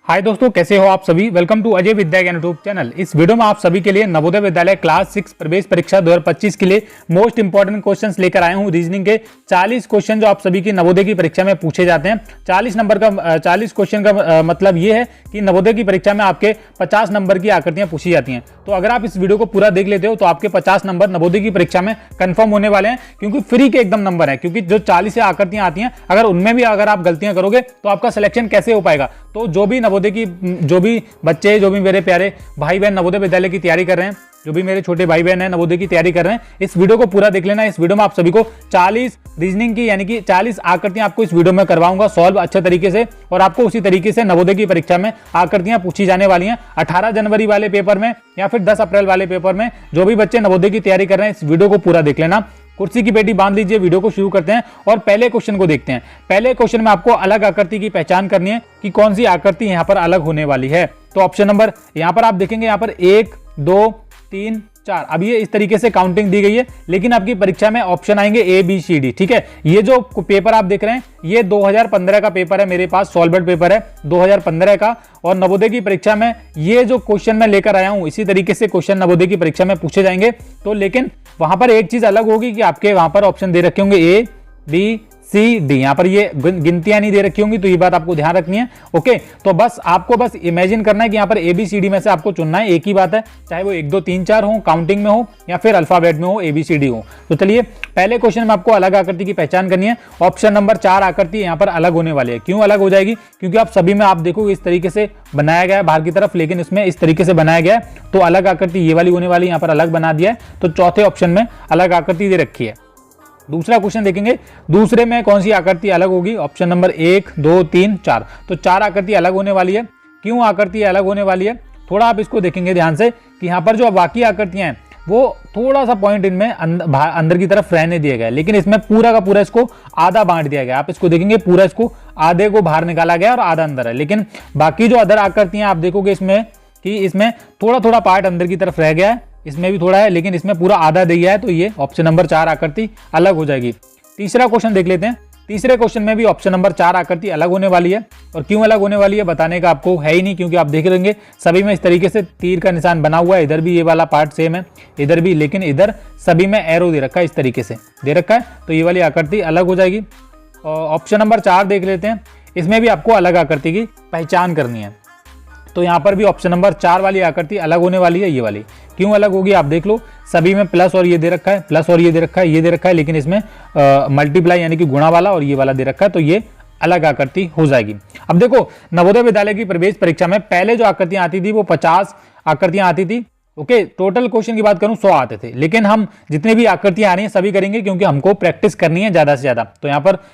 हाय दोस्तों, कैसे हो आप सभी। वेलकम टू अजय विद्या ज्ञान यूट्यूब चैनल। इस वीडियो में आप सभी के लिए नवोदय विद्यालय क्लास 6 प्रवेश परीक्षा 2025 के लिए मोस्ट इंपॉर्टेंट क्वेश्चंस लेकर आया हूं। रीजनिंग के 40 क्वेश्चन जो आप सभी की नवोदय की परीक्षा में पूछे जाते हैं। 40 क्वेश्चन का मतलब ये है कि नवोदय की परीक्षा में आपके 50 नंबर की आकृतियां पूछी जाती हैं। तो अगर आप इस वीडियो को पूरा देख लेते हो तो आपके 50 नंबर नवोदय की परीक्षा में कंफर्म होने वाले हैं, क्योंकि फ्री के एकदम नंबर है। क्योंकि जो 40 आकृतियां आती हैं, अगर उनमें भी अगर आप गलतियां करोगे तो आपका सिलेक्शन कैसे हो पाएगा। तो जो भी नवोदय की जो भी बच्चे, जो भी मेरे प्यारे भाई बहन नवोदय विद्यालय की तैयारी कर रहे हैं, जो भी मेरे छोटे भाई बहन हैं नवोदय की तैयारी कर रहे हैं, इस वीडियो को पूरा देख लेना। इस वीडियो में आप सभी को 40 रीजनिंग की यानी कि 40 आकृतियां आपको इस वीडियो में करवाऊंगा सॉल्व अच्छे तरीके से, और आपको उसी तरीके से नवोदय की परीक्षा में आकृतियां पूछी जाने वाली हैं। 18 जनवरी वाले पेपर में या फिर 10 अप्रैल वाले पेपर में जो भी बच्चे नवोदय की तैयारी कर रहे हैं, इस वीडियो को पूरा देख लेना। कुर्सी की पेटी बांध लीजिए, वीडियो को शुरू करते हैं और पहले क्वेश्चन को देखते हैं। पहले क्वेश्चन में आपको अलग आकृति की पहचान करनी है कि कौन सी आकृति यहां पर अलग होने वाली है। तो ऑप्शन नंबर यहां पर आप देखेंगे, यहां पर 1 2 3 4। अब ये इस तरीके से काउंटिंग दी गई है, लेकिन आपकी परीक्षा में ऑप्शन आएंगे A B C D। ठीक है, ये जो पेपर आप देख रहे हैं ये 2015 का पेपर है, मेरे पास सॉल्वेंट पेपर है 2015 का। और नवोदय की परीक्षा में ये जो क्वेश्चन मैं लेकर आया हूं, इसी तरीके से क्वेश्चन नवोदय की परीक्षा में पूछे जाएंगे। तो लेकिन वहां पर एक चीज अलग होगी कि आपके वहां पर ऑप्शन दे रखे होंगे A B C D। यहां पर ये गिनतियां नहीं दे रखी होंगी, तो ये बात आपको ध्यान रखनी है। ओके, तो आपको बस इमेजिन करना है कि यहां पर A B C D में से आपको चुनना है। एक ही बात है, चाहे वो 1 2 3 4 हो, काउंटिंग में हो या फिर अल्फाबेट में हो, A B C D हो। तो चलिए, पहले क्वेश्चन में आपको अलग आकृति की पहचान करनी है। ऑप्शन नंबर 4 आकृति यहां पर अलग होने वाली है। क्यों अलग हो जाएगी? क्योंकि आप सभी में आप देखोगे इस तरीके से बनाया गया है बाहर की तरफ, लेकिन इसमें इस तरीके से बनाया गया है, तो अलग आकृति ये वाली होने वाली, यहां पर अलग बना दिया है। तो चौथे ऑप्शन में अलग आकृति दे रखी है। दूसरा क्वेश्चन देखेंगे, दूसरे में कौन सी आकृति अलग होगी। Option number 1 2 3 4। तो 4 आकृति अलग होने वाली है। क्यों आकृति अलग होने वाली है, थोड़ा आप इसको देखेंगे ध्यान से कि यहाँ पर जो बाकी आकृतियां हैं वो थोड़ा सा पॉइंट इनमें अंदर की तरफ रहने दिया गया है, लेकिन इसमें पूरा का पूरा इसको आधा बांट दिया गया। आप इसको देखेंगे, पूरा इसको आधे को बाहर निकाला गया और आधा अंदर है। लेकिन बाकी जो अदर आकृतियां आप देखोगे इसमें कि इसमें थोड़ा थोड़ा पार्ट अंदर की तरफ रह गया है, इसमें भी थोड़ा है, लेकिन इसमें पूरा आधा दिया है। तो ये ऑप्शन नंबर 4 आकृति अलग हो जाएगी। तीसरा क्वेश्चन देख लेते हैं। तीसरे क्वेश्चन में भी ऑप्शन नंबर 4 आकृति अलग होने वाली है। और क्यों अलग होने वाली है बताने का आपको है ही नहीं, क्योंकि आप देख लेंगे सभी में इस तरीके से तीर का निशान बना हुआ है। इधर भी ये वाला पार्ट सेम है, इधर भी, लेकिन इधर सभी में एरो दे रखा है, इस तरीके से दे रखा है। तो ये वाली आकृति अलग हो जाएगी। ऑप्शन नंबर 4 देख लेते हैं। इसमें भी आपको अलग आकृति की पहचान करनी है। तो यहाँ पर भी ऑप्शन नंबर 4 वाली आकृति अलग होने वाली है। ये वाली क्यों अलग होगी आप देख लो, सभी में प्लस और ये दे रखा है, प्लस और ये दे रखा है, ये दे रखा है, लेकिन इसमें मल्टीप्लाई यानी कि गुणा वाला और ये वाला दे रखा है। तो ये अलग आकृति हो जाएगी। अब देखो, नवोदय विद्यालय की प्रवेश परीक्षा में पहले जो आकृतियां आती थी वो 50 आकृतियां आती थी। ओके, टोटल क्वेश्चन की बात करूं 100 आते थे, लेकिन हम जितने भी आकृतियां आ रही हैं सभी करेंगे, क्योंकि हमको प्रैक्टिस करनी है ज्यादा से ज्यादा। तो यहाँ पर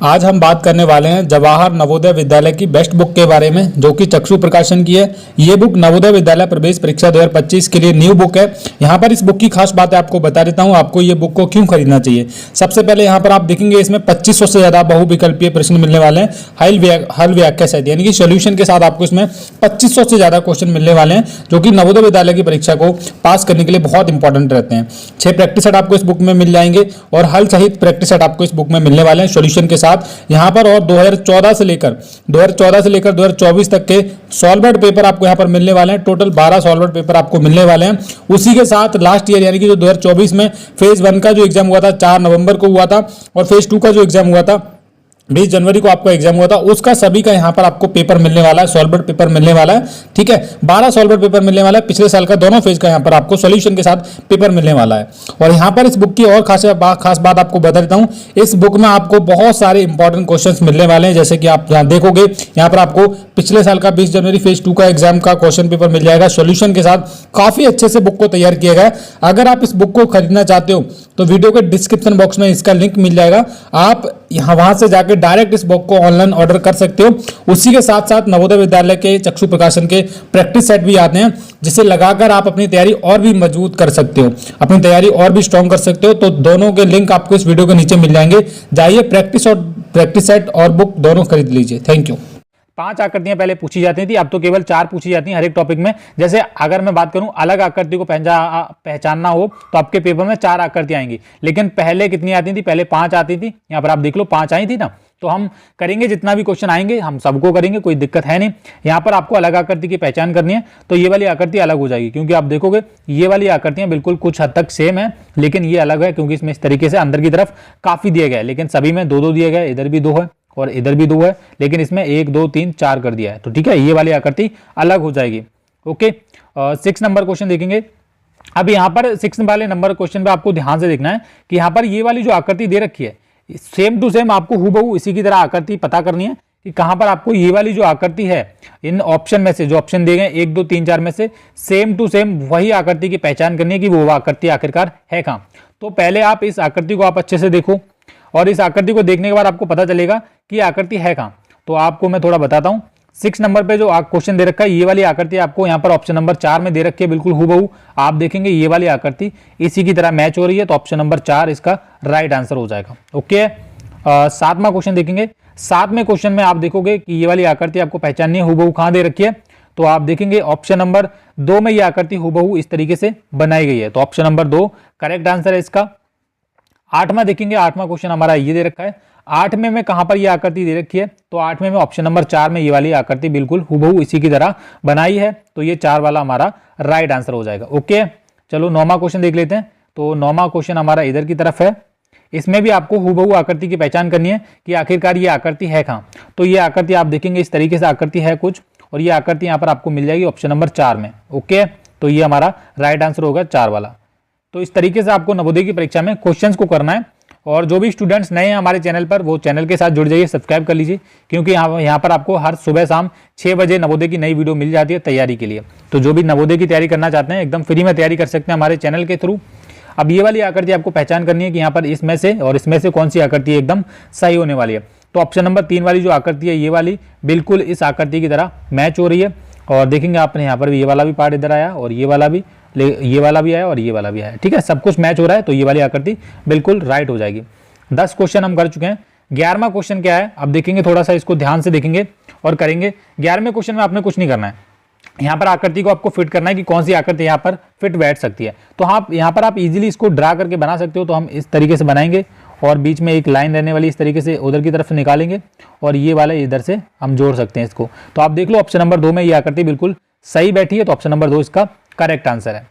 आज हम बात करने वाले हैं जवाहर नवोदय विद्यालय की बेस्ट बुक के बारे में, जो कि चक्षु प्रकाशन की है। ये बुक नवोदय विद्यालय प्रवेश परीक्षा 2025 के लिए न्यू बुक है। यहाँ पर इस बुक की खास बात है आपको बता देता हूँ, आपको ये बुक को क्यों खरीदना चाहिए। सबसे पहले यहाँ पर आप देखेंगे इसमें 2500 से ज्यादा बहुविकल्पीय प्रश्न मिलने वाले हैं। हल व्याख्या सहित यानी कि सोल्यूशन के साथ आपको इसमें 2500 से ज्यादा क्वेश्चन मिलने वाले हैं, जो कि नवोदय विद्यालय की परीक्षा को पास करने के लिए बहुत इंपॉर्टेंट रहते हैं। 6 प्रैक्टिस सेट आपको इस बुक में मिल जाएंगे और हल सहित प्रैक्टिस सेट आपको इस बुक में मिलने वाले हैं सोल्यूशन के साथ यहाँ पर। और 2014 से लेकर 2024 तक के सॉल्वेंट पेपर आपको यहाँ पर मिलने वाले हैं। टोटल 12 सॉल्वेंट पेपर आपको मिलने वाले हैं। उसी के साथ लास्ट ईयर यानी कि जो 2024 में फेज 1 का जो एग्जाम हुआ था 4 नवंबर को हुआ था, और फेज 2 का जो एग्जाम हुआ था 20 जनवरी को आपका एग्जाम हुआ था, उसका सभी का यहाँ पर आपको पेपर मिलने वाला है, सॉल्वेंट पेपर मिलने वाला है। ठीक है, 12 सॉल्वेंट पेपर मिलने वाला है। पिछले साल का दोनों फेज का यहाँ पर आपको सॉल्यूशन के साथ पेपर मिलने वाला है। और यहाँ पर इस बुक की और खास बात आपको बता देता हूँ, इस बुक में आपको बहुत सारे इंपॉर्टेंट क्वेश्चंस मिलने वाले हैं। जैसे कि आप यहाँ देखोगे, यहाँ पर आपको पिछले साल का 20 जनवरी फेज 2 का एग्जाम का क्वेश्चन पेपर मिल जाएगा सॉल्यूशन के साथ। काफी अच्छे से बुक को तैयार किया गया है। अगर आप इस बुक को खरीदना चाहते हो तो वीडियो के डिस्क्रिप्शन बॉक्स में इसका लिंक मिल जाएगा। आप वहां से जाकर डायरेक्ट इस बुक को ऑनलाइन ऑर्डर कर सकते हो। उसी के साथ साथ नवोदय विद्यालय के चक्षु प्रकाशन के प्रैक्टिस सेट भी आते हैं, जिसे लगाकर आप अपनी तैयारी और भी मजबूत कर सकते हो, अपनी तैयारी और भी स्ट्रॉन्ग कर सकते हो। तो दोनों के लिंक आपको इस वीडियो के नीचे मिल जाएंगे। जाइए प्रैक्टिस सेट और बुक दोनों खरीद लीजिए। Thank you. 5 आकृतियां पहले पूछी जाती थी, अब तो केवल 4 पूछी जाती हैं हर एक टॉपिक में। जैसे अगर मैं बात करूं अलग आकृति को पहचानना हो तो आपके पेपर में 4 आकृतियां आएंगी, लेकिन पहले कितनी आती थी? पहले 5 आती थी। यहां पर आप देख लो 5 आई थी ना, तो हम करेंगे, जितना भी क्वेश्चन आएंगे हम सबको करेंगे, कोई दिक्कत है नहीं। यहाँ पर आपको अलग आकृति की पहचान करनी है, तो ये वाली आकृति अलग हो जाएगी, क्योंकि आप देखोगे ये वाली आकृतियां बिल्कुल कुछ हद तक सेम है, लेकिन ये अलग है क्योंकि इसमें इस तरीके से अंदर की तरफ काफी दिए गए, लेकिन सभी में 2-2 दिए गए, इधर भी 2 है और इधर भी 2 है, लेकिन इसमें 1 2 3 4 कर दिया है। तो ठीक है, ये वाली आकृति अलग हो जाएगी। ओके, 6 नंबर क्वेश्चन देखेंगे। अब यहाँ पर 6 वाले नंबर क्वेश्चन पे आपको ध्यान से देखना है कि यहाँ पर ये वाली जो आकृति दे रखी है, सेम टू सेम आपको हूबहू इसी की तरह आकृति पता करनी है कि कहां पर आपको ये वाली जो आकृति है, इन ऑप्शन में से जो ऑप्शन दिए गए 1 2 3 4 में से सेम टू सेम वही आकृति की पहचान करनी है कि वो आकृति आखिरकार है कहां। तो पहले आप इस आकृति को आप अच्छे से देखो, और इस आकृति को देखने के बाद आपको पता चलेगा कि आकृति है कहां। तो आपको मैं थोड़ा बताता हूं। 6 नंबर पे जो क्वेश्चन दे रखा है, ये वाली आकृति आपको यहाँ पर ऑप्शन नंबर 4 में दे रखी है, बिल्कुल हूबहू आप देखेंगे ये वाली आकृति इसी की तरह मैच हो रही है, तो ऑप्शन नंबर 4 इसका राइट आंसर हो जाएगा। ओके, 7वां क्वेश्चन देखेंगे। 7वें क्वेश्चन में आप देखोगे कि ये वाली आकृति आपको पहचाननी है, हूबहू कहां दे रखी है, तो आप देखेंगे ऑप्शन नंबर 2 में ये आकृति हूबहू इस तरीके से बनाई गई है, तो ऑप्शन नंबर 2 करेक्ट आंसर है इसका। 8वां देखेंगे। 8वां क्वेश्चन हमारा ये दे रखा है, 8वें में कहां पर ये आकृति दे रखी है, तो 8वें में ऑप्शन नंबर 4 में ये वाली आकृति बिल्कुल हूबहू इसी की तरह बनाई है, तो ये 4 वाला हमारा राइट आंसर हो जाएगा। ओके, चलो 9वां क्वेश्चन देख लेते हैं। तो 9वां क्वेश्चन हमारा इधर की तरफ है, इसमें भी आपको हूबहू आकृति की पहचान करनी है कि आखिरकार ये आकृति है कहां। तो ये आकृति आप देखेंगे इस तरीके से आकृति है कुछ, और ये आकृति यहाँ पर आपको मिल जाएगी ऑप्शन नंबर 4 में। ओके, तो ये हमारा राइट आंसर होगा 4 वाला। तो इस तरीके से आपको नवोदय की परीक्षा में क्वेश्चंस को करना है, और जो भी स्टूडेंट्स नए हैं हमारे चैनल पर, वो चैनल के साथ जुड़ जाइए, सब्सक्राइब कर लीजिए, क्योंकि यहाँ पर आपको हर सुबह शाम 6 बजे नवोदय की नई वीडियो मिल जाती है तैयारी के लिए। तो जो भी नवोदय की तैयारी करना चाहते हैं एकदम फ्री में तैयारी कर सकते हैं हमारे चैनल के थ्रू। अब ये वाली आकृति आपको पहचान करनी है कि यहाँ पर इसमें से और इसमें से कौन सी आकृति एकदम सही होने वाली है। तो ऑप्शन नंबर 3 वाली जो आकृति है, ये वाली बिल्कुल इस आकृति की तरह मैच हो रही है, और देखेंगे आपने यहाँ पर भी ये वाला भी पार्ट इधर आया, और ये वाला भी आया, और ये वाला भी आया। ठीक है, सब कुछ मैच हो रहा है, तो ये वाली आकृति बिल्कुल राइट हो जाएगी। 10 क्वेश्चन हम कर चुके हैं। 11वां क्वेश्चन क्या है, अब देखेंगे, थोड़ा सा इसको ध्यान से देखेंगे और करेंगे। 11वें क्वेश्चन में आपने कुछ नहीं करना है, यहाँ पर आकृति को आपको फिट करना है कि कौन सी आकृति यहाँ पर फिट बैठ सकती है। तो हाँ, यहाँ पर आप इजीली इसको ड्रा करके बना सकते हो, तो हम इस तरीके से बनाएंगे, और बीच में एक लाइन रहने वाली इस तरीके से उधर की तरफ से निकालेंगे, और ये वाला इधर से हम जोड़ सकते हैं इसको। तो आप देख लो ऑप्शन नंबर 2 में ये आकृति बिल्कुल सही बैठी है, तो ऑप्शन नंबर 2 इसका करेक्ट आंसर है।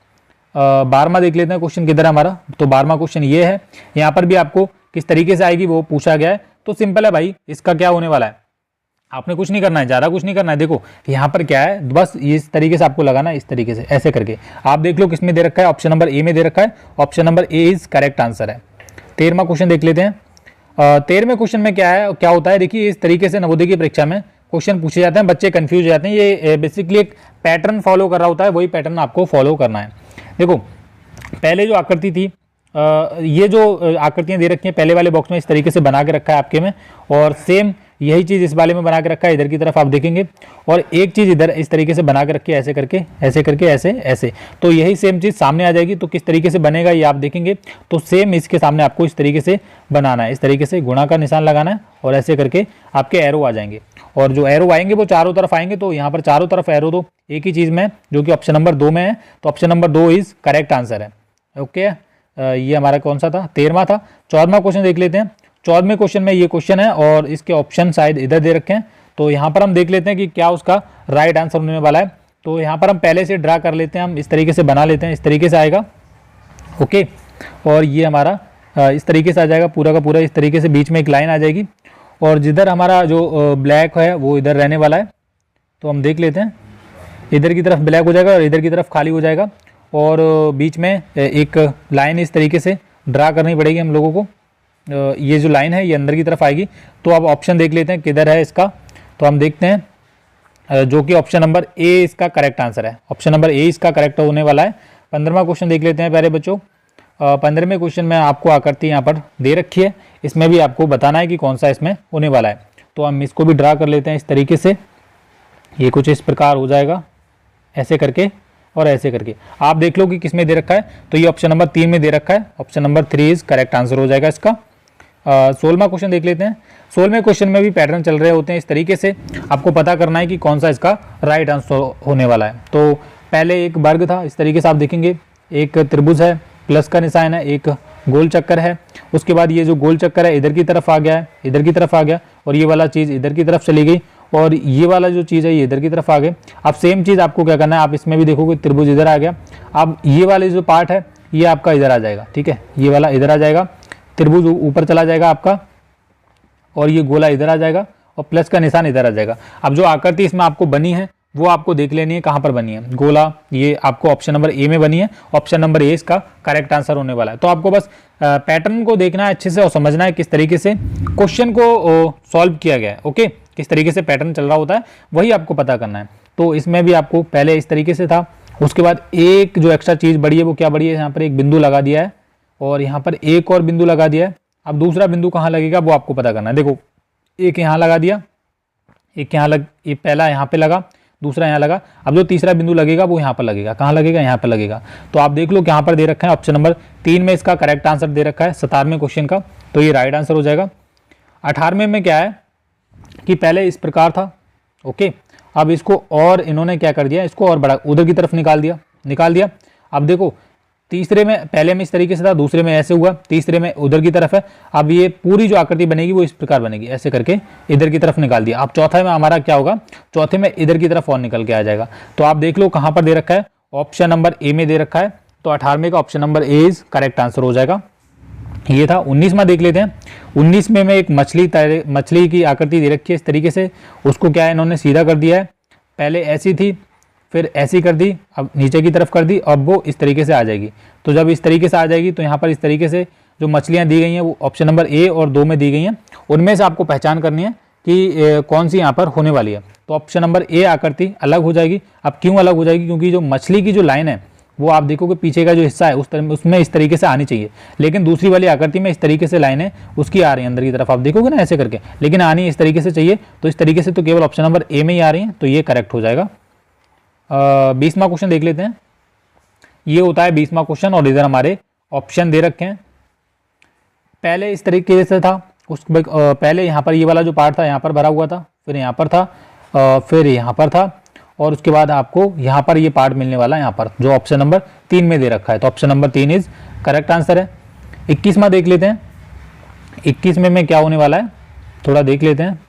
12वां देख लेते हैं क्वेश्चन किधर है हमारा। तो 12वां क्वेश्चन ये है, यहाँ पर भी आपको किस तरीके से आएगी वो पूछा गया है। तो सिंपल है भाई, इसका क्या होने वाला है, आपने कुछ नहीं करना है, ज़्यादा कुछ नहीं करना है। देखो यहाँ पर क्या है, बस इस तरीके से आपको लगाना है, इस तरीके से ऐसे करके। आप देख लो किसमें दे रखा है, ऑप्शन नंबर ए में दे रखा है, option number A is correct answer है। 13वां क्वेश्चन देख लेते हैं। 13वें क्वेश्चन में क्या है, क्या होता है, देखिए इस तरीके से नवोदय की परीक्षा में क्वेश्चन पूछे जाते हैं, बच्चे कंफ्यूज हो जाते हैं। ये बेसिकली एक पैटर्न फॉलो कर रहा होता है, वही पैटर्न आपको फॉलो करना है। देखो पहले जो आकृति थी, ये जो आकृतियां दे रखी हैं पहले वाले बॉक्स में इस तरीके से बना के रखा है आपके में, और सेम यही चीज़ इस वाले में बना के रखा है, इधर की तरफ आप देखेंगे, और एक चीज़ इधर इस तरीके से बना के रखी है, ऐसे करके ऐसे करके ऐसे ऐसे। तो यही सेम चीज़ सामने आ जाएगी। तो किस तरीके से बनेगा ये आप देखेंगे, तो सेम इसके सामने आपको इस तरीके से बनाना है, इस तरीके से गुणा का निशान लगाना है, और ऐसे करके आपके एरो आ जाएंगे, और जो एरो आएंगे वो चारों तरफ आएंगे। तो यहाँ पर चारों तरफ एरो दो एक ही चीज़ में, जो कि ऑप्शन नंबर 2 में है, तो option number 2 is correct answer है। ओके, ये हमारा कौन सा था, 13वां था। 14वां क्वेश्चन देख लेते हैं। 14वें क्वेश्चन में ये क्वेश्चन है, और इसके ऑप्शन शायद इधर दे रखे हैं, तो यहाँ पर हम देख लेते हैं कि क्या उसका राइट आंसर होने वाला है। तो यहाँ पर हम पहले से ड्रा कर लेते हैं, हम इस तरीके से बना लेते हैं, इस तरीके से आएगा। ओके, और ये हमारा इस तरीके से आ जाएगा, पूरा का पूरा इस तरीके से बीच में एक लाइन आ जाएगी, और जिधर हमारा जो ब्लैक है वो इधर रहने वाला है। तो हम देख लेते हैं, इधर की तरफ ब्लैक हो जाएगा और इधर की तरफ खाली हो जाएगा, और बीच में एक लाइन इस तरीके से ड्रा करनी पड़ेगी हम लोगों को। ये जो लाइन है ये अंदर की तरफ आएगी। तो अब ऑप्शन देख लेते हैं किधर है इसका। तो हम देखते हैं, जो कि ऑप्शन नंबर ए इसका करेक्ट आंसर है, ऑप्शन नंबर ए इसका करेक्ट होने वाला है। 15वां क्वेश्चन देख लेते हैं प्यारे बच्चों। 15वें क्वेश्चन में आपको आकृति यहाँ पर दे रखी है, इसमें भी आपको बताना है कि कौन सा इसमें होने वाला है। तो हम इसको भी ड्रा कर लेते हैं इस तरीके से, ये कुछ इस प्रकार हो जाएगा, ऐसे करके और ऐसे करके। आप देख लो कि किसमें दे रखा है, तो ये ऑप्शन नंबर 3 में दे रखा है, option number 3 is correct answer हो जाएगा इसका। 16वां क्वेश्चन देख लेते हैं। 16वें क्वेश्चन में भी पैटर्न चल रहे होते हैं इस तरीके से, आपको पता करना है कि कौन सा इसका राइट आंसर होने वाला है। तो पहले एक वर्ग था, इस तरीके से आप देखेंगे, एक त्रिभुज है, प्लस का निशान है, एक गोल चक्कर है। उसके बाद ये जो गोल चक्कर है इधर की तरफ आ गया है, इधर की तरफ आ गया, और ये वाला चीज़ इधर की तरफ चली गई, और ये वाला जो चीज़ है ये इधर की तरफ आ गए। अब सेम चीज़ आपको क्या करना है, आप इसमें भी देखोगे त्रिभुज इधर आ गया। अब ये वाले जो पार्ट है ये आपका इधर आ जाएगा, ठीक है, ये वाला इधर आ जाएगा, त्रिभुज ऊपर चला जाएगा आपका, और ये गोला इधर आ जाएगा, और प्लस का निशान इधर आ जाएगा। अब जो आकृति इसमें आपको बनी है वो आपको देख लेनी है कहाँ पर बनी है। गोला ये आपको ऑप्शन नंबर ए में बनी है, ऑप्शन नंबर ए इसका करेक्ट आंसर होने वाला है। तो आपको बस पैटर्न को देखना है अच्छे से और समझना है किस तरीके से क्वेश्चन को सॉल्व किया गया है। ओके, किस तरीके से पैटर्न चल रहा होता है वही आपको पता करना है। तो इसमें भी आपको पहले इस तरीके से था, उसके बाद एक जो एक्स्ट्रा चीज़ बड़ी है वो क्या बड़ी है, यहाँ पर एक बिंदु लगा दिया है, और यहाँ पर एक और बिंदु लगा दिया है। अब दूसरा बिंदु कहाँ लगेगा वो आपको पता करना है। देखो, एक यहाँ लगा दिया, एक यहाँ ये पहला यहाँ पे लगा, दूसरा यहाँ लगा। अब जो तीसरा बिंदु लगेगा वो यहाँ पर लगेगा, कहाँ लगेगा, यहाँ पर लगेगा। तो आप देख लो कि यहाँ पर दे रखा है ऑप्शन नंबर 3 में इसका करेक्ट आंसर दे रखा है 17वें क्वेश्चन का, तो ये राइट आंसर हो जाएगा। 18वें में क्या है कि पहले इस प्रकार था, ओके, अब इसको और इन्होंने क्या कर दिया, इसको और बड़ा उधर की तरफ निकाल दिया। अब देखो, तीसरे में, पहले में इस तरीके से था, दूसरे में ऐसे हुआ, तीसरे में उधर की तरफ है। अब ये पूरी जो आकृति बनेगी वो इस प्रकार बनेगी, ऐसे करके इधर की तरफ निकाल दिया। अब चौथे में हमारा क्या होगा, चौथे में इधर की तरफ और निकल के आ जाएगा। तो आप देख लो कहाँ पर दे रखा है, ऑप्शन नंबर ए में दे रखा है, तो 18वें का option number A is correct answer हो जाएगा। ये था। 19वां देख लेते हैं। 19 में एक मछली की आकृति दे रखी है इस तरीके से, उसको क्या है इन्होंने सीधा कर दिया है, पहले ऐसी थी फिर ऐसी कर दी, अब नीचे की तरफ कर दी, अब वो इस तरीके से आ जाएगी। तो जब इस तरीके से आ जाएगी तो यहाँ पर इस तरीके से जो मछलियाँ दी गई हैं वो ऑप्शन नंबर ए और 2 में दी गई हैं, उनमें से आपको पहचान करनी है कि कौन सी यहाँ पर होने वाली है। तो ऑप्शन नंबर ए आकृति अलग हो जाएगी। अब क्यों अलग हो जाएगी, क्योंकि जो मछली की जो लाइन है वो आप देखोगे पीछे का जो हिस्सा है उसमें इस तरीके से आनी चाहिए, लेकिन दूसरी वाली आकृति में इस तरीके से लाइन है उसकी आ रही है अंदर की तरफ, आप देखोगे ना ऐसे करके, लेकिन आनी इस तरीके से चाहिए। तो इस तरीके से तो केवल ऑप्शन नंबर ए में ही आ रही है, तो ये करेक्ट हो जाएगा। 20वां क्वेश्चन देख लेते हैं। ये होता है 20वां क्वेश्चन और इधर हमारे ऑप्शन दे रखे हैं। पहले इस तरीके से था, उस पहले यहाँ पर ये वाला जो पार्ट था यहाँ पर भरा हुआ था, फिर यहाँ पर था, फिर यहाँ पर था, और उसके बाद आपको यहाँ पर ये पार्ट मिलने वाला है यहाँ पर, जो ऑप्शन नंबर 3 में दे रखा है। तो option number 3 is correct answer है। 21वां देख लेते हैं। 21 में क्या होने वाला है थोड़ा देख लेते हैं।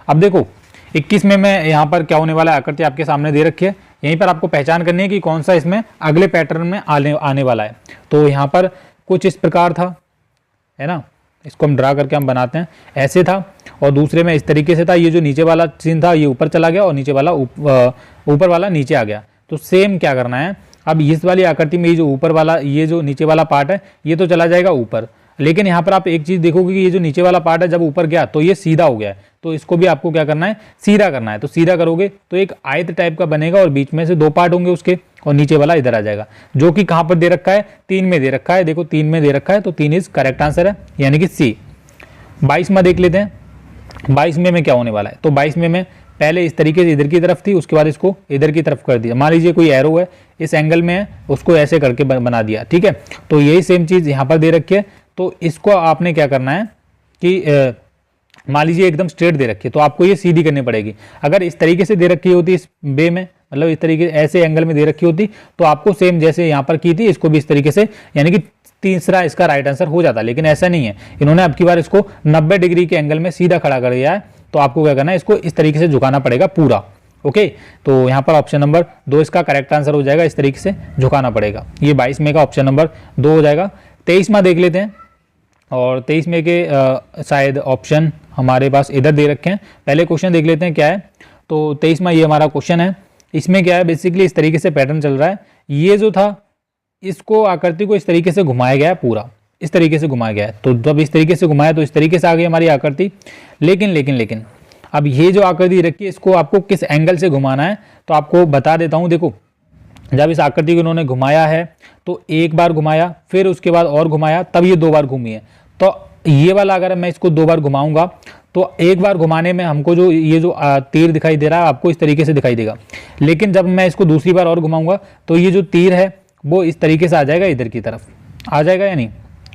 अब देखो 21 में यहाँ पर क्या होने वाला है, आकृति आपके सामने दे रखी है, यहीं पर आपको पहचान करनी है कि कौन सा इसमें अगले पैटर्न में आने वाला है। तो यहाँ पर कुछ इस प्रकार था, है ना, इसको हम ड्रा करके हम बनाते हैं, ऐसे था, और दूसरे में इस तरीके से था। ये जो नीचे वाला सीन था ये ऊपर चला गया और नीचे वाला ऊपर वाला नीचे आ गया। तो सेम क्या करना है, अब इस वाली आकृति में ये जो ऊपर वाला, ये जो नीचे वाला पार्ट है ये तो चला जाएगा ऊपर, लेकिन यहाँ पर आप एक चीज़ देखोगे कि ये जो नीचे वाला पार्ट है जब ऊपर गया तो ये सीधा हो गया है, तो इसको भी आपको क्या करना है, सीधा करना है। तो सीधा करोगे तो एक आयत टाइप का बनेगा और बीच में से 2 पार्ट होंगे उसके, और नीचे वाला इधर आ जाएगा, जो कि कहाँ पर दे रखा है, 3 में दे रखा है। देखो 3 में दे रखा है, तो 3 इज करेक्ट आंसर है, यानी कि सी। 22वां देख लेते हैं। 22 में क्या होने वाला है, तो 22 में पहले इस तरीके से इधर की तरफ थी, उसके बाद इसको इधर की तरफ कर दिया। मान लीजिए कोई एरो है इस एंगल में है, उसको ऐसे करके बना दिया, ठीक है। तो यही सेम चीज़ यहाँ पर दे रखी है, तो इसको आपने क्या करना है कि मान लीजिए एकदम स्ट्रेट दे रखी है तो आपको ये सीधी करनी पड़ेगी। अगर इस तरीके से दे रखी होती इस बे में, मतलब इस तरीके ऐसे एंगल में दे रखी होती, तो आपको सेम जैसे यहाँ पर की थी इसको भी इस तरीके से, यानी कि तीसरा इसका राइट आंसर हो जाता, लेकिन ऐसा नहीं है। इन्होंने अब की बार इसको 90 डिग्री के एंगल में सीधा खड़ा कर दिया है, तो आपको क्या करना है, इसको इस तरीके से झुकाना पड़ेगा पूरा। ओके, तो यहाँ पर ऑप्शन नंबर 2 इसका करेक्ट आंसर हो जाएगा, इस तरीके से झुकाना पड़ेगा। ये 22 में का ऑप्शन नंबर 2 हो जाएगा। 23वां देख लेते हैं, और 23 में के शायद ऑप्शन हमारे पास इधर दे रखे हैं। पहले क्वेश्चन देख लेते हैं क्या है। तो 23वां ये हमारा क्वेश्चन है। इसमें क्या है, बेसिकली इस तरीके से पैटर्न चल रहा है। ये जो था इसको आकृति को इस तरीके से घुमाया गया है, पूरा इस तरीके से घुमाया गया है। तो जब इस तरीके से घुमाया तो इस तरीके से आ गई हमारी आकृति, लेकिन अब ये जो आकृति रखी है इसको आपको किस एंगल से घुमाना है, तो आपको बता देता हूँ। देखो जब इस आकृति को उन्होंने घुमाया है तो एक बार घुमाया, फिर उसके बाद और घुमाया, तब ये 2 बार घूमी है। तो ये वाला अगर मैं इसको 2 बार घुमाऊंगा तो एक बार घुमाने में हमको जो ये जो तीर दिखाई दे रहा है आपको इस तरीके से दिखाई देगा, लेकिन जब मैं इसको दूसरी बार और घुमाऊंगा तो ये जो तीर है वो इस तरीके से आ जाएगा, इधर की तरफ आ जाएगा, या नहीं,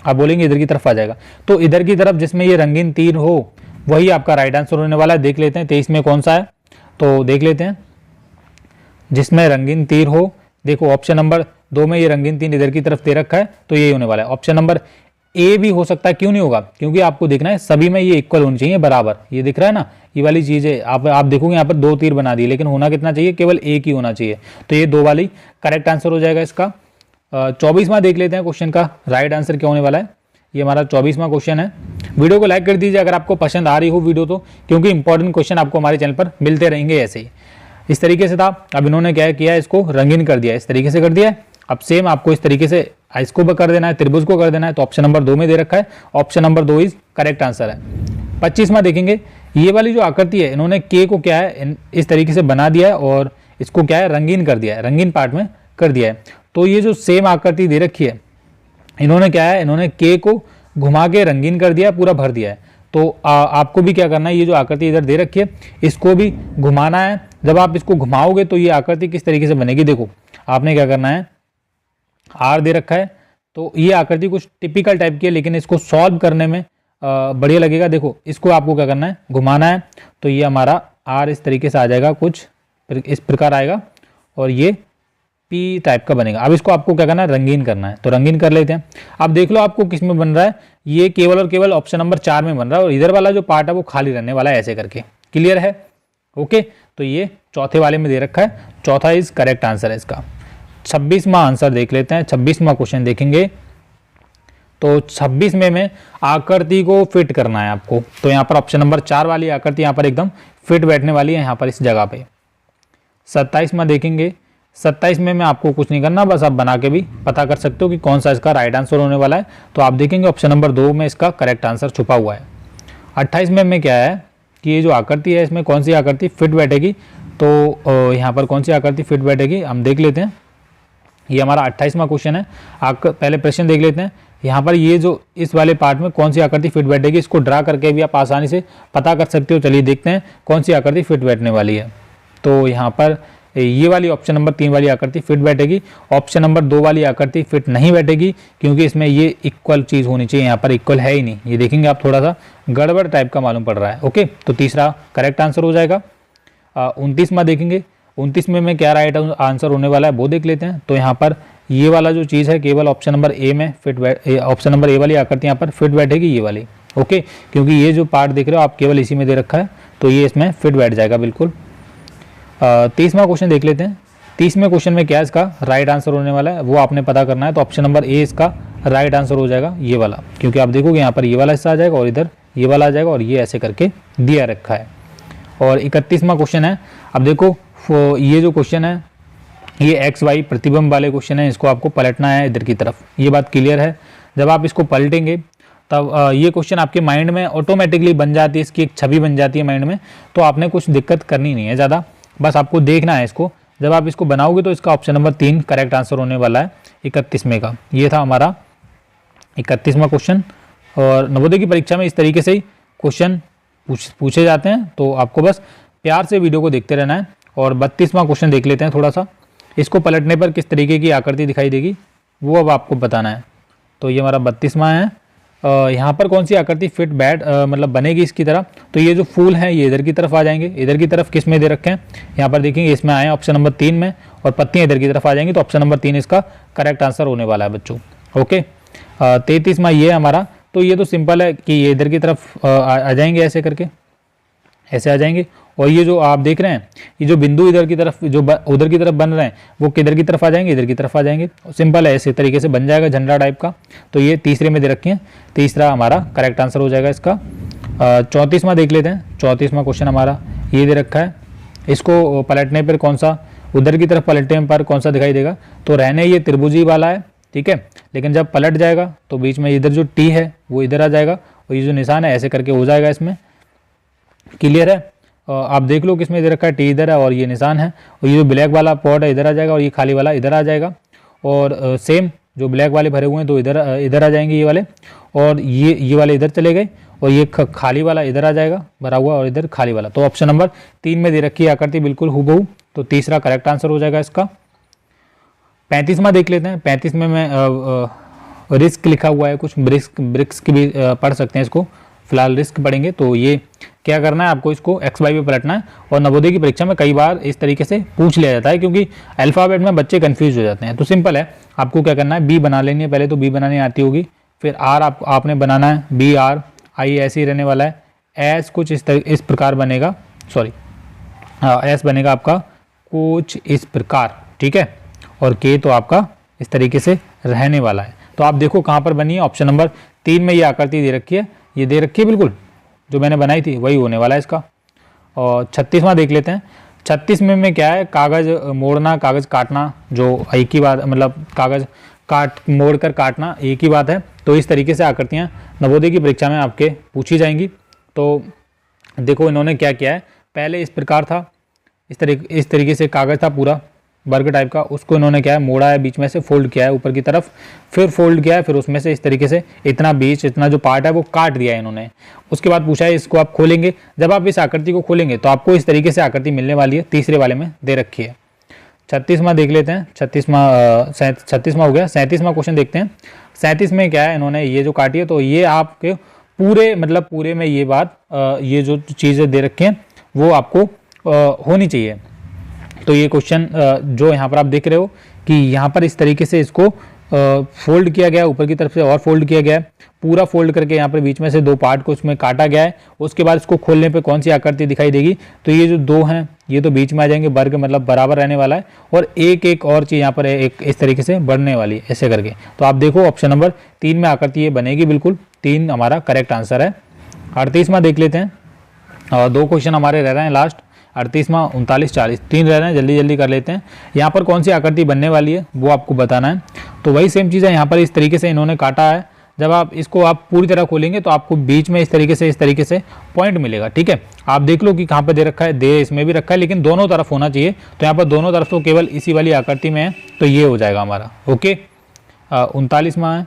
आप बोलेंगे इधर की तरफ आ जाएगा। तो इधर की तरफ जिसमें ये रंगीन तीर हो वही आपका राइट आंसर होने वाला है। देख लेते हैं 23 में कौन सा है, तो देख लेते हैं। जिसमें रंगीन तीर हो, देखो ऑप्शन नंबर 2 में ये रंगीन तीर इधर की तरफ दे रखा है, तो यही होने वाला है। ऑप्शन नंबर ए भी हो सकता है, क्यों नहीं होगा, क्योंकि आपको देखना है सभी में ये इक्वल होनी चाहिए, बराबर। ये दिख रहा है ना, ये वाली चीज़ है, आप देखोगे यहाँ पर 2 तीर बना दिए, लेकिन होना कितना चाहिए, केवल एक ही होना चाहिए। तो ये 2 वाली करेक्ट आंसर हो जाएगा इसका। 24वां देख लेते हैं क्वेश्चन का राइट आंसर क्या होने वाला है। ये हमारा 24वां क्वेश्चन है। वीडियो को लाइक कर दीजिए अगर आपको पसंद आ रही हो वीडियो तो, क्योंकि इंपॉर्टेंट क्वेश्चन आपको हमारे चैनल पर मिलते रहेंगे ऐसे ही। इस तरीके से था। अब इन्होंने क्या किया है, इसको रंगीन कर दिया, इस तरीके से कर दिया है। अब सेम आपको इस तरीके से इसको कर देना है, त्रिभुज को कर देना है। तो ऑप्शन नंबर 2 में दे रखा है, option number 2 is correct answer है। 25वां देखेंगे, ये वाली जो आकृति है, इन्होंने के को क्या है इस तरीके से बना दिया है और इसको क्या है रंगीन कर दिया है, रंगीन पार्ट में कर दिया है। तो ये जो सेम आकृति दे रखी है, इन्होंने क्या है, इन्होंने के को घुमा के रंगीन कर दिया, पूरा भर दिया है। तो आपको भी क्या करना है, ये जो आकृति इधर दे रखी है इसको भी घुमाना है। जब आप इसको घुमाओगे तो ये आकृति किस तरीके से बनेगी, देखो आपने क्या करना है, आर दे रखा है, तो ये आकृति कुछ टिपिकल टाइप की है, लेकिन इसको सॉल्व करने में बढ़िया लगेगा। देखो इसको आपको क्या करना है, घुमाना है, तो ये हमारा आर इस तरीके से आ जाएगा, कुछ इस प्रकार आएगा और ये पी टाइप का बनेगा। अब इसको आपको क्या करना है, रंगीन करना है। तो रंगीन कर लेते हैं। अब देख लो आपको किस में बन रहा है, ये केवल और केवल ऑप्शन नंबर 4 में बन रहा है और इधर वाला जो पार्ट है वो खाली रहने वाला है, ऐसे करके। क्लियर है, ओके। तो ये चौथे वाले में दे रखा है, चौथा इज करेक्ट आंसर है इसका। 26वां आंसर देख लेते हैं, 26वां क्वेश्चन देखेंगे। तो 26 में आकृति को फिट करना है आपको। तो यहाँ पर ऑप्शन नंबर 4 वाली आकृति यहाँ पर एकदम फिट बैठने वाली है यहाँ पर इस जगह पे। 27वां देखेंगे, 27 में आपको कुछ नहीं करना, बस आप बना के भी पता कर सकते हो कि कौन सा इसका राइट आंसर होने वाला है। तो आप देखेंगे ऑप्शन नंबर 2 में इसका करेक्ट आंसर छुपा हुआ है। 28 में क्या है कि ये जो आकृति है इसमें कौन सी आकृति फिट बैठेगी, तो यहाँ पर कौन सी आकृति फिट बैठेगी हम देख लेते हैं। ये हमारा 28वां क्वेश्चन है। पहले प्रश्न देख लेते हैं। यहाँ पर ये जो इस वाले पार्ट में कौन सी आकृति फिट बैठेगी, इसको ड्रा करके भी आप आसानी से पता कर सकते हो। चलिए देखते हैं कौन सी आकृति फिट बैठने वाली है। तो यहाँ पर ये वाली ऑप्शन नंबर 3 वाली आकृति फिट बैठेगी। ऑप्शन नंबर 2 वाली आकृति फिट नहीं बैठेगी, क्योंकि इसमें ये इक्वल चीज़ होनी चाहिए, यहाँ पर इक्वल है ही नहीं। ये देखेंगे आप, थोड़ा सा गड़बड़ टाइप का मालूम पड़ रहा है। ओके, तो तीसरा करेक्ट आंसर हो जाएगा। 29वां देखेंगे, 29 में क्या राइट आंसर होने वाला है वो देख लेते हैं। तो यहाँ पर ये वाला जो चीज़ है केवल ऑप्शन नंबर ए में ऑप्शन नंबर ए वाली आकृति यहाँ पर फिट बैठेगी, ये वाली। ओके, क्योंकि ये जो पार्ट देख रहे हो आप केवल इसी में दे रखा है, तो ये इसमें फिट बैठ जाएगा बिल्कुल। 30वां क्वेश्चन देख लेते हैं। 30वें क्वेश्चन में क्या इसका राइट आंसर होने वाला है वो आपने पता करना है। तो ऑप्शन नंबर ए इसका राइट आंसर हो जाएगा, ये वाला। क्योंकि आप देखोगे यहाँ पर ये वाला हिस्सा आ जाएगा और इधर ये वाला आ जाएगा और ये ऐसे करके दिया रखा है। और 31वां क्वेश्चन है। अब देखो ये जो क्वेश्चन है ये एक्स वाई प्रतिबिंब वाले क्वेश्चन है, इसको आपको पलटना है इधर की तरफ। ये बात क्लियर है। जब आप इसको पलटेंगे तब ये क्वेश्चन आपके माइंड में ऑटोमेटिकली बन जाती है, इसकी एक छवि बन जाती है माइंड में। तो आपने कुछ दिक्कत करनी नहीं है ज़्यादा, बस आपको देखना है इसको। जब आप इसको बनाओगे तो इसका ऑप्शन नंबर 3 करेक्ट आंसर होने वाला है 31वें का। ये था हमारा 31वां क्वेश्चन। और नवोदय की परीक्षा में इस तरीके से ही क्वेश्चन पूछे जाते हैं, तो आपको बस प्यार से वीडियो को देखते रहना है। और 32वां क्वेश्चन देख लेते हैं थोड़ा सा। इसको पलटने पर किस तरीके की आकृति दिखाई देगी वो अब आपको बताना है। तो ये हमारा 32वां है। यहाँ पर कौन सी आकृति फिट बैठ मतलब बनेगी इसकी तरह, तो ये जो फूल हैं ये इधर की तरफ आ जाएंगे। इधर की तरफ किस में दे रखे हैं, यहाँ पर देखेंगे इसमें आए ऑप्शन नंबर 3 में, और पत्तियाँ इधर की तरफ आ जाएंगी। तो ऑप्शन नंबर 3 इसका करेक्ट आंसर होने वाला है बच्चों। ओके, 33वां ये है हमारा। तो ये तो सिंपल है कि ये इधर की तरफ आ जाएंगे, ऐसे करके ऐसे आ जाएंगे। और ये जो आप देख रहे हैं ये जो बिंदु इधर की तरफ जो उधर की तरफ बन रहे हैं वो किधर की तरफ आ जाएंगे, इधर की तरफ आ जाएंगे। सिंपल है, इसी तरीके से बन जाएगा झंडा टाइप का। तो ये तीसरे में दे रखे हैं, तीसरा हमारा करेक्ट आंसर हो जाएगा इसका। 34वां देख लेते हैं। 34वां क्वेश्चन हमारा ये दे रखा है। इसको पलटने पर कौन सा, उधर की तरफ पलटने पर कौन सा दिखाई देगा, तो रहने ये त्रिभुजी वाला है, ठीक है। लेकिन जब पलट जाएगा तो बीच में इधर जो टी है वो इधर आ जाएगा और ये जो निशान है ऐसे करके हो जाएगा इसमें। क्लियर है, आप देख लो किसमें दे रखा है, टी इधर है और ये निशान है। और ये जो ब्लैक वाला पॉट है इधर आ जाएगा और ये खाली वाला इधर आ जाएगा। और सेम जो ब्लैक वाले भरे हुए हैं तो इधर आ जाएंगे ये वाले, और ये वाले इधर चले गए और ये खाली वाला इधर आ जाएगा भरा हुआ, और इधर खाली वाला। तो ऑप्शन नंबर 3 में दे रखी है आकृति बिल्कुल हूबहू। तो तीसरा करेक्ट आंसर हो जाएगा इसका। 35वां देख लेते हैं। 35 में रिस्क लिखा हुआ है, कुछ ब्रिक्स की भी पढ़ सकते हैं इसको, फिलहाल रिस्क पढ़ेंगे। तो ये क्या करना है आपको, इसको एक्स वाई पे पलटना है। और नवोदय की परीक्षा में कई बार इस तरीके से पूछ लिया जाता है, क्योंकि अल्फाबेट में बच्चे कंफ्यूज हो जाते हैं। तो सिंपल है, आपको क्या करना है, बी बना लेनी है पहले। तो बी बनानी आती होगी, फिर आर आपने बनाना है, बी आर, आई ऐसे ही रहने वाला है, एस कुछ इस प्रकार बनेगा, सॉरी एस बनेगा आपका कुछ इस प्रकार, ठीक है, और के तो आपका इस तरीके से रहने वाला है। तो आप देखो कहाँ पर बनी है, ऑप्शन नंबर 3 में ये आकृति दे रखी है, ये दे रखी है बिल्कुल जो मैंने बनाई थी वही होने वाला है इसका। और 36वां देख लेते हैं। 36 में क्या है, कागज़ मोड़ना, कागज़ काटना, जो एक ही बात, मतलब कागज़ मोड़ कर काटना एक ही बात है। तो इस तरीके से आकृतियाँ नवोदय की परीक्षा में आपके पूछी जाएंगी। तो देखो इन्होंने क्या किया है, पहले इस प्रकार था, इस तरीके से कागज़ था पूरा वर्ग टाइप का, उसको इन्होंने क्या है मोड़ा है, बीच में से फोल्ड किया है ऊपर की तरफ, फिर फोल्ड किया है, फिर उसमें से इस तरीके से इतना जो पार्ट है वो काट दिया है इन्होंने। उसके बाद पूछा है इसको आप खोलेंगे, जब आप इस आकृति को खोलेंगे तो आपको इस तरीके से आकृति मिलने वाली है, तीसरे वाले में दे रखी है। 36वां देख लेते हैं, 36वां हो गया। 37वां क्वेश्चन देखते हैं। 37 में क्या है, इन्होंने ये जो काटी है, तो ये आपके पूरे में ये बात, ये जो चीज़ें दे रखी हैं वो आपको होनी चाहिए। तो ये क्वेश्चन जो यहाँ पर आप देख रहे हो कि यहाँ पर इस तरीके से इसको फोल्ड किया गया, ऊपर की तरफ से और फोल्ड किया गया है, पूरा फोल्ड करके यहाँ पर बीच में से 2 पार्ट को इसमें काटा गया है। उसके बाद इसको खोलने पे कौन सी आकृति दिखाई देगी, तो ये जो 2 हैं ये तो बीच में आ जाएंगे, वर्ग मतलब बराबर रहने वाला है, और एक और चीज़ यहाँ पर एक इस तरीके से बढ़ने वाली है ऐसे करके। तो आप देखो ऑप्शन नंबर 3 में आकृति ये बनेगी, बिल्कुल 3 हमारा करेक्ट आंसर है। 38वां देख लेते हैं, और 2 क्वेश्चन हमारे रह रहे हैं लास्ट, 38वां, 39, 40, 3 रह रहे हैं, जल्दी जल्दी कर लेते हैं। यहाँ पर कौन सी आकृति बनने वाली है वो आपको बताना है। तो वही सेम चीज़ है, यहाँ पर इस तरीके से इन्होंने काटा है, जब आप इसको पूरी तरह खोलेंगे तो आपको बीच में इस तरीके से पॉइंट मिलेगा, ठीक है। आप देख लो कि कहाँ पर दे रखा है, दे इसमें भी रखा है, लेकिन दोनों तरफ होना चाहिए। तो यहाँ पर दोनों तरफ तो केवल इसी वाली आकृति में है, तो ये हो जाएगा हमारा, ओके। 39वां है,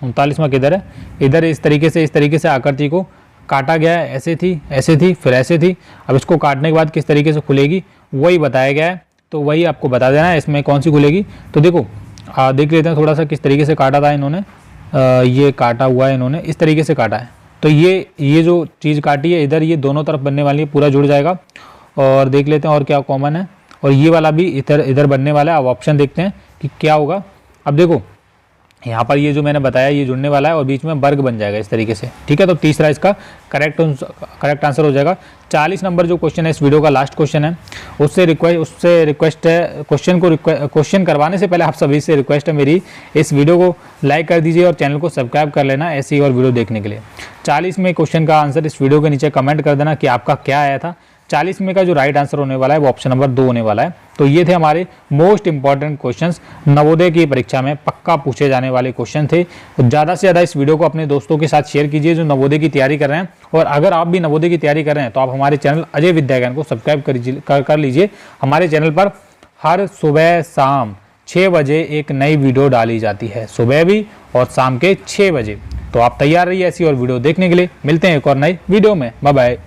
39वां किधर है, इधर इस तरीके से आकृति को काटा गया है, ऐसे थी फिर ऐसे थी। अब इसको काटने के बाद किस तरीके से खुलेगी वही बताया गया है, तो वही आपको बता देना है इसमें कौन सी खुलेगी। तो देखो देख लेते हैं थोड़ा सा किस तरीके से काटा था इन्होंने, ये काटा हुआ है इन्होंने, इस तरीके से काटा है। तो ये जो चीज़ काटी है इधर, ये दोनों तरफ बनने वाली है, पूरा जुड़ जाएगा। और देख लेते हैं और क्या कॉमन है, और ये वाला भी इधर बनने वाला है। अब ऑप्शन देखते हैं कि क्या होगा। अब देखो यहाँ पर ये जो मैंने बताया ये जुड़ने वाला है और बीच में वर्ग बन जाएगा इस तरीके से, ठीक है। तो तीसरा इसका करेक्ट आंसर हो जाएगा। 40 नंबर जो क्वेश्चन है इस वीडियो का लास्ट क्वेश्चन है, उससे रिक्वेस्ट है, क्वेश्चन करवाने से पहले आप सभी से रिक्वेस्ट है मेरी, इस वीडियो को लाइक कर दीजिए और चैनल को सब्सक्राइब कर लेना ऐसी और वीडियो देखने के लिए। 40 में क्वेश्चन का आंसर इस वीडियो के नीचे कमेंट कर देना कि आपका क्या आया था। 40 में का जो राइट आंसर होने वाला है वो ऑप्शन नंबर 2 होने वाला है। तो ये थे हमारे मोस्ट इंपॉर्टेंट क्वेश्चंस, नवोदय की परीक्षा में पक्का पूछे जाने वाले क्वेश्चन थे। तो ज़्यादा से ज़्यादा इस वीडियो को अपने दोस्तों के साथ शेयर कीजिए जो नवोदय की तैयारी कर रहे हैं। और अगर आप भी नवोदय की तैयारी कर रहे हैं तो आप हमारे चैनल अजय विद्या ज्ञान को सब्सक्राइब कर लीजिए। हमारे चैनल पर हर सुबह शाम 6 बजे एक नई वीडियो डाली जाती है, सुबह भी और शाम के 6 बजे। तो आप तैयार रहिए ऐसी और वीडियो देखने के लिए। मिलते हैं एक और नई वीडियो में, बाय बाय।